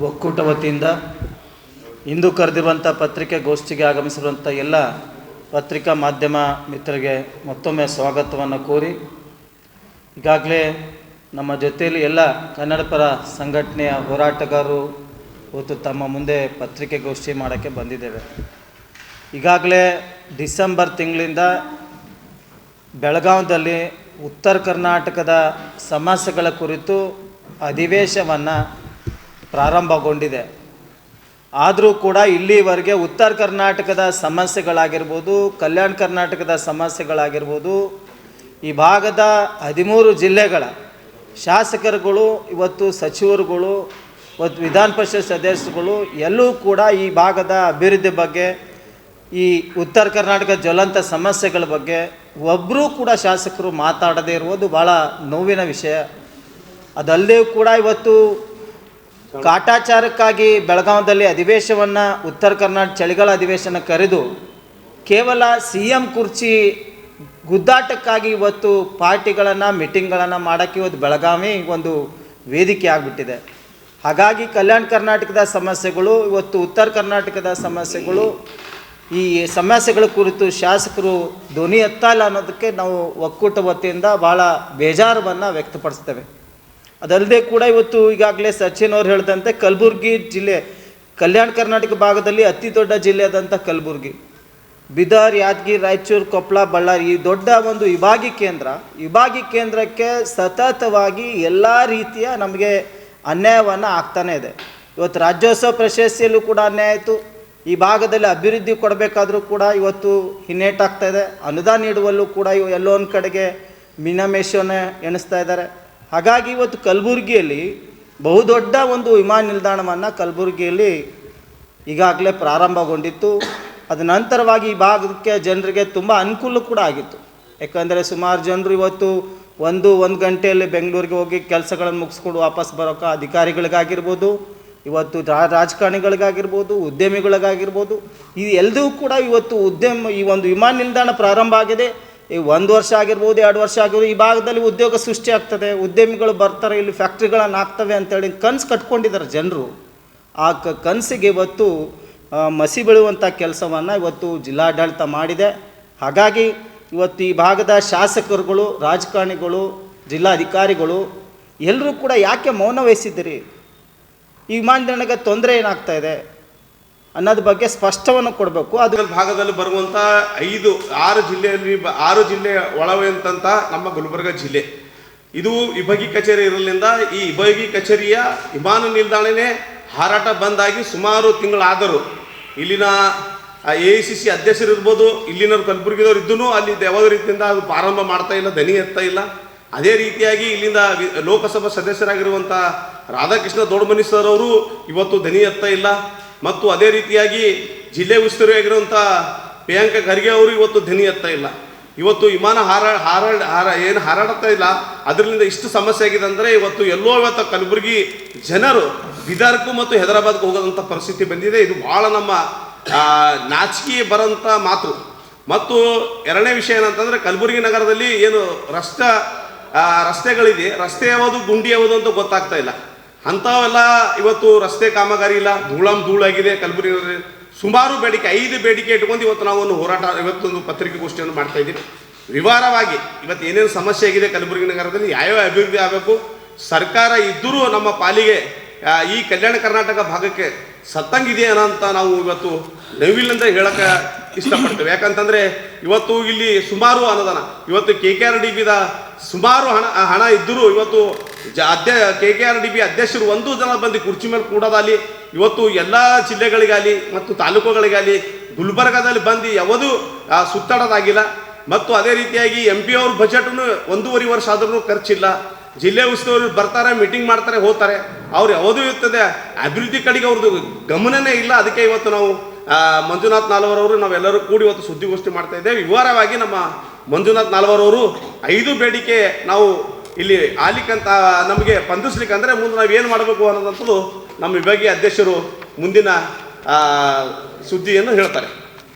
ಒಕ್ಕೂಟ ವತಿಯಿಂದ ಇಂದು ಕರೆದಿರುವಂಥ ಪತ್ರಿಕಾಗೋಷ್ಠಿಗೆ ಆಗಮಿಸಿರುವಂಥ ಎಲ್ಲ ಪತ್ರಿಕಾ ಮಾಧ್ಯಮ ಮಿತ್ರರಿಗೆ ಮತ್ತೊಮ್ಮೆ ಸ್ವಾಗತವನ್ನು ಕೋರಿ, ಈಗಾಗಲೇ ನಮ್ಮ ಜೊತೆಯಲ್ಲಿ ಎಲ್ಲ ಕನ್ನಡಪರ ಸಂಘಟನೆಯ ಹೋರಾಟಗಾರರು ಇವತ್ತು ತಮ್ಮ ಮುಂದೆ ಪತ್ರಿಕಾಗೋಷ್ಠಿ ಮಾಡೋಕ್ಕೆ ಬಂದಿದ್ದೇವೆ. ಈಗಾಗಲೇ ಡಿಸೆಂಬರ್ ತಿಂಗಳಿಂದ ಬೆಳಗಾವಿಯಲ್ಲಿ ಉತ್ತರ ಕರ್ನಾಟಕದ ಸಮಸ್ಯೆಗಳ ಕುರಿತು ಅಧಿವೇಶನವನ್ನು ಪ್ರಾರಂಭಗೊಂಡಿದೆ. ಆದರೂ ಕೂಡ ಇಲ್ಲಿವರೆಗೆ ಉತ್ತರ ಕರ್ನಾಟಕದ ಸಮಸ್ಯೆಗಳಾಗಿರ್ಬೋದು, ಕಲ್ಯಾಣ ಕರ್ನಾಟಕದ ಸಮಸ್ಯೆಗಳಾಗಿರ್ಬೋದು, ಈ ಭಾಗದ 13 ಜಿಲ್ಲೆಗಳ ಶಾಸಕರುಗಳು, ಇವತ್ತು ಸಚಿವರುಗಳು, ಇವತ್ತು ವಿಧಾನ ಪರಿಷತ್ ಸದಸ್ಯರುಗಳು ಎಲ್ಲೂ ಕೂಡ ಈ ಭಾಗದ ಅಭಿವೃದ್ಧಿ ಬಗ್ಗೆ, ಈ ಉತ್ತರ ಕರ್ನಾಟಕ ಜ್ವಲಂತ ಸಮಸ್ಯೆಗಳ ಬಗ್ಗೆ ಒಬ್ಬರೂ ಕೂಡ ಶಾಸಕರು ಮಾತಾಡದೇ ಇರುವುದು ಭಾಳ ನೋವಿನ ವಿಷಯ. ಅದಲ್ಲದೆ ಕೂಡ ಇವತ್ತು ಕಾಟಾಚಾರಕ್ಕಾಗಿ ಬೆಳಗಾವಿಯಲ್ಲಿ ಅಧಿವೇಶನವನ್ನು, ಉತ್ತರ ಕರ್ನಾಟಕ ಚಳಿಗಾಲ ಅಧಿವೇಶನ ಕರೆದು ಕೇವಲ CM ಕುರ್ಚಿ ಗುದ್ದಾಟಕ್ಕಾಗಿ ಇವತ್ತು ಪಾರ್ಟಿಗಳನ್ನು, ಮೀಟಿಂಗ್ಗಳನ್ನು ಮಾಡೋಕ್ಕೆ ಇವತ್ತು ಬೆಳಗಾವಿ ಒಂದು ವೇದಿಕೆ ಆಗಿಬಿಟ್ಟಿದೆ. ಹಾಗಾಗಿ ಕಲ್ಯಾಣ ಕರ್ನಾಟಕದ ಸಮಸ್ಯೆಗಳು, ಇವತ್ತು ಉತ್ತರ ಕರ್ನಾಟಕದ ಸಮಸ್ಯೆಗಳು, ಈ ಸಮಸ್ಯೆಗಳ ಕುರಿತು ಶಾಸಕರು ಧ್ವನಿ ಎತ್ತಲ್ಲ ಅನ್ನೋದಕ್ಕೆ ನಾವು ಒಕ್ಕೂಟ ವತಿಯಿಂದ ಭಾಳ ಬೇಜಾರವನ್ನು ವ್ಯಕ್ತಪಡಿಸ್ತೇವೆ. ಅದಲ್ಲದೆ ಕೂಡ ಇವತ್ತು ಈಗಾಗಲೇ ಸಚಿನ್ ಅವರು ಹೇಳಿದಂತೆ ಕಲಬುರಗಿ ಜಿಲ್ಲೆ, ಕಲ್ಯಾಣ ಕರ್ನಾಟಕ ಭಾಗದಲ್ಲಿ ಅತಿ ದೊಡ್ಡ ಜಿಲ್ಲೆ ಆದಂಥ ಕಲಬುರಗಿ, ಬೀದರ್, ಯಾದಗಿರಿ, ರಾಯಚೂರು, ಕೊಪ್ಪಳ, ಬಳ್ಳಾರಿ ಈ ದೊಡ್ಡ ಒಂದು ವಿಭಾಗಿ ಕೇಂದ್ರಕ್ಕೆ ಸತತವಾಗಿ ಎಲ್ಲ ರೀತಿಯ ನಮಗೆ ಅನ್ಯಾಯವನ್ನು ಆಗ್ತಾನೇ ಇದೆ. ಇವತ್ತು ರಾಜ್ಯೋತ್ಸವ ಪ್ರಶಸ್ತಿಯಲ್ಲೂ ಕೂಡ ಅನ್ಯಾಯ ಆಯಿತು. ಈ ಭಾಗದಲ್ಲಿ ಅಭಿವೃದ್ಧಿ ಕೊಡಬೇಕಾದ್ರೂ ಕೂಡ ಇವತ್ತು ಹಿನ್ನೆಟ್ಟಾಗ್ತಾಯಿದೆ. ಅನುದಾನ ನೀಡುವಲ್ಲೂ ಕೂಡ ಎಲ್ಲೋ ಒಂದು ಕಡೆಗೆ ಮೀನಮೇಷವನ್ನು ಎಣಿಸ್ತಾ ಇದ್ದಾರೆ. ಹಾಗಾಗಿ ಇವತ್ತು ಕಲಬುರಗಿಯಲ್ಲಿ ಬಹುದೊಡ್ಡ ಒಂದು ವಿಮಾನ ನಿಲ್ದಾಣವನ್ನು ಕಲಬುರಗಿಯಲ್ಲಿ ಈಗಾಗಲೇ ಪ್ರಾರಂಭಗೊಂಡಿತ್ತು. ಅದ ನಂತರವಾಗಿ ಈ ಭಾಗಕ್ಕೆ ಜನರಿಗೆ ತುಂಬ ಅನುಕೂಲ ಕೂಡ ಆಗಿತ್ತು. ಯಾಕಂದರೆ ಸುಮಾರು ಜನರು ಇವತ್ತು ಒಂದು ಗಂಟೆಯಲ್ಲಿ ಬೆಂಗಳೂರಿಗೆ ಹೋಗಿ ಕೆಲಸಗಳನ್ನು ಮುಗಿಸ್ಕೊಂಡು ವಾಪಸ್ ಬರೋಕೆ ಅಧಿಕಾರಿಗಳಿಗಾಗಿರ್ಬೋದು, ಇವತ್ತು ರಾಜಕಾರಣಿಗಳಿಗಾಗಿರ್ಬೋದು, ಉದ್ಯಮಿಗಳಿಗಾಗಿರ್ಬೋದು, ಇದು ಎಲ್ಲದೂ ಕೂಡ ಇವತ್ತು ಈ ಒಂದು ವಿಮಾನ ನಿಲ್ದಾಣ ಪ್ರಾರಂಭ ಆಗಿದೆ. ಈ 1 ವರ್ಷ ಆಗಿರ್ಬೋದು, 2 ವರ್ಷ ಆಗಿರ್ಬೋದು, ಈ ಭಾಗದಲ್ಲಿ ಉದ್ಯೋಗ ಸೃಷ್ಟಿ ಆಗ್ತದೆ, ಉದ್ಯಮಿಗಳು ಬರ್ತಾರೆ, ಇಲ್ಲಿ ಫ್ಯಾಕ್ಟ್ರಿಗಳನ್ನು ಹಾಕ್ತವೆ ಅಂತೇಳಿ ಕನಸು ಕಟ್ಕೊಂಡಿದ್ದಾರೆ ಜನರು. ಆ ಕನಸಿಗೆ ಇವತ್ತು ಮಸಿ ಬೀಳುವಂಥ ಕೆಲಸವನ್ನು ಇವತ್ತು ಜಿಲ್ಲಾಡಳಿತ ಮಾಡಿದೆ. ಹಾಗಾಗಿ ಇವತ್ತು ಈ ಭಾಗದ ಶಾಸಕರುಗಳು, ರಾಜಕಾರಣಿಗಳು, ಜಿಲ್ಲಾಧಿಕಾರಿಗಳು ಎಲ್ಲರೂ ಕೂಡ ಯಾಕೆ ಮೌನ ವಹಿಸಿದ್ದೀರಿ, ಈ ವಿಮಾನ ನಿಲ್ದಾಣಕ್ಕೆ ತೊಂದರೆ ಏನಾಗ್ತಾ ಇದೆ ಅನ್ನೋದ್ರ ಬಗ್ಗೆ ಸ್ಪಷ್ಟವನ್ನು ಕೊಡಬೇಕು. ಅದರ ಭಾಗದಲ್ಲಿ ಬರುವಂಥ 6 ಜಿಲ್ಲೆ ಒಳಗೊಂಡಂಥ ನಮ್ಮ ಗುಲ್ಬರ್ಗ ಜಿಲ್ಲೆ, ಇದು ವಿಭಾಗಿ ಕಚೇರಿ ಇರಲಿಂದ ಈ ವಿಭಾಗಿ ಕಚೇರಿಯ ವಿಮಾನ ನಿಲ್ದಾಣನೇ ಹಾರಾಟ ಬಂದಾಗಿ ಸುಮಾರು ತಿಂಗಳಾದರೂ ಇಲ್ಲಿನ AICC ಅಧ್ಯಕ್ಷರು ಇರ್ಬೋದು, ಇಲ್ಲಿನವ್ರು ಕಲಬುರಗಿದವ್ರು ಇದ್ದೂ ಅಲ್ಲಿ ಯಾವುದೇ ರೀತಿಯಿಂದ ಅದು ಪ್ರಾರಂಭ ಮಾಡ್ತಾ ಇಲ್ಲ, ದನಿ ಎತ್ತಾ ಇಲ್ಲ. ಅದೇ ರೀತಿಯಾಗಿ ಇಲ್ಲಿಂದ ಲೋಕಸಭಾ ಸದಸ್ಯರಾಗಿರುವಂಥ ರಾಧಾಕೃಷ್ಣ ದೊಡ್ಡಮನಿ ಸರ್ ಅವರು ಇವತ್ತು ದನಿ ಎತ್ತಾ ಇಲ್ಲ. ಮತ್ತು ಅದೇ ರೀತಿಯಾಗಿ ಜಿಲ್ಲೆ ಉಸ್ತುವಾರಿಯಾಗಿರುವಂಥ ಪ್ರಿಯಾಂಕಾ ಖರ್ಗೆ ಅವರು ಇವತ್ತು ಧ್ವನಿ ಎತ್ತಾ ಇಲ್ಲ. ಇವತ್ತು ವಿಮಾನ ಏನು ಹಾರಾಡ್ತಾ ಇಲ್ಲ, ಅದರಿಂದ ಇಷ್ಟು ಸಮಸ್ಯೆ ಆಗಿದೆ ಅಂದರೆ ಇವತ್ತು ಇವತ್ತು ಕಲಬುರಗಿ ಜನರು ಬೀದರ್ಗೂ ಮತ್ತು ಹೈದರಾಬಾದ್ಗೂ ಹೋಗೋದಂಥ ಪರಿಸ್ಥಿತಿ ಬಂದಿದೆ. ಇದು ಭಾಳ ನಮ್ಮ ನಾಚಿಕೆ ಬರೋಂಥ ಮಾತು. ಮತ್ತು ಎರಡನೇ ವಿಷಯ ಏನಂತಂದರೆ ಕಲಬುರಗಿ ನಗರದಲ್ಲಿ ಏನು ರಸ್ತೆಗಳಿದೆ, ರಸ್ತೆ ಯಾವುದು ಗುಂಡಿ ಯಾವುದು ಅಂತ ಗೊತ್ತಾಗ್ತಾ ಇಲ್ಲ. ಅಂಥವೆಲ್ಲ ಇವತ್ತು ರಸ್ತೆ ಕಾಮಗಾರಿ ಇಲ್ಲ, ಧೂಳಾಗಿದೆ ಕಲಬುರಗಿ. ಸುಮಾರು ಬೇಡಿಕೆ 5 ಬೇಡಿಕೆ ಇಟ್ಕೊಂಡು ಇವತ್ತು ನಾವು ಒಂದು ಹೋರಾಟ, ಇವತ್ತೊಂದು ಪತ್ರಿಕಾಗೋಷ್ಠಿಯನ್ನು ಮಾಡ್ತಾ ಇದ್ದೀವಿ. ವಿವರವಾಗಿ ಇವತ್ತು ಏನೇನು ಸಮಸ್ಯೆ ಆಗಿದೆ ಕಲಬುರಗಿ ನಗರದಲ್ಲಿ, ಯಾವ್ಯಾವ ಅಭಿವೃದ್ಧಿ ಆಗಬೇಕು, ಸರ್ಕಾರ ಇದ್ದರೂ ನಮ್ಮ ಪಾಲಿಗೆ ಈ ಕಲ್ಯಾಣ ಕರ್ನಾಟಕ ಭಾಗಕ್ಕೆ ಸತ್ತಂಗಿದೆ ಅನ್ನೋಂಥ ನಾವು ಇವತ್ತು ನವಿಲಿಂದ ಹೇಳಕ್ಕೆ ಇಷ್ಟಪಡ್ತೇವೆ. ಯಾಕಂತಂದರೆ ಇವತ್ತು ಇಲ್ಲಿ ಸುಮಾರು ಅನುದಾನ, ಇವತ್ತು KKRDBದ ಸುಮಾರು ಹಣ ಇದ್ದರೂ ಇವತ್ತು KKRDB ಅಧ್ಯಕ್ಷರು 1 ಜನ ಬಂದು ಕುರ್ಚಿ ಮೇಲೆ ಕೂಡೋದಾಗಲಿ, ಇವತ್ತು ಎಲ್ಲ ಜಿಲ್ಲೆಗಳಿಗಾಗಲಿ ಮತ್ತು ತಾಲೂಕುಗಳಿಗಾಗಲಿ ಗುಲ್ಬರ್ಗಾದಲ್ಲಿ ಬಂದು ಯಾವುದೂ ಸುತ್ತಾಡೋದಾಗಿಲ್ಲ. ಮತ್ತು ಅದೇ ರೀತಿಯಾಗಿ MP ಅವ್ರ ಬಜೆಟನ್ನು 1.5 ವರ್ಷ ಆದ್ರೂ ಖರ್ಚಿಲ್ಲ. ಜಿಲ್ಲೆ ಉಸ್ತುವಾರಿ ಬರ್ತಾರೆ, ಮೀಟಿಂಗ್ ಮಾಡ್ತಾರೆ, ಹೋಗ್ತಾರೆ, ಅವ್ರು ಯಾವುದೂ ಇರ್ತದೆ ಅಭಿವೃದ್ಧಿ ಕಡೆಗೆ ಅವ್ರದ್ದು ಗಮನನೇ ಇಲ್ಲ. ಅದಕ್ಕೆ ಇವತ್ತು ನಾವು ಮಂಜುನಾಥ್ ನಾಲ್ವರವರು ನಾವೆಲ್ಲರೂ ಕೂಡಿ ಇವತ್ತು ಸುದ್ದಿಗೋಷ್ಠಿ ಮಾಡ್ತಾ ಇದ್ದೇವೆ. ವಿವರವಾಗಿ ನಮ್ಮ ಮಂಜುನಾಥ್ ನಾಲ್ವರವರು 5 ಬೇಡಿಕೆ ನಾವು ಇಲ್ಲಿ ಆಲಿಕ್ಕಂತ ನಮಗೆ ಸ್ಪಂದಿಸ್ಲಿಕ್ಕೆ ಅಂದರೆ ಮುಂದೆ ನಾವು ಏನು ಮಾಡಬೇಕು ಅನ್ನೋದಂಥದ್ದು ನಮ್ಮ ವಿಭಾಗೀಯ ಅಧ್ಯಕ್ಷರು ಮುಂದಿನ ಸುದ್ದಿಯನ್ನು ಹೇಳ್ತಾರೆ.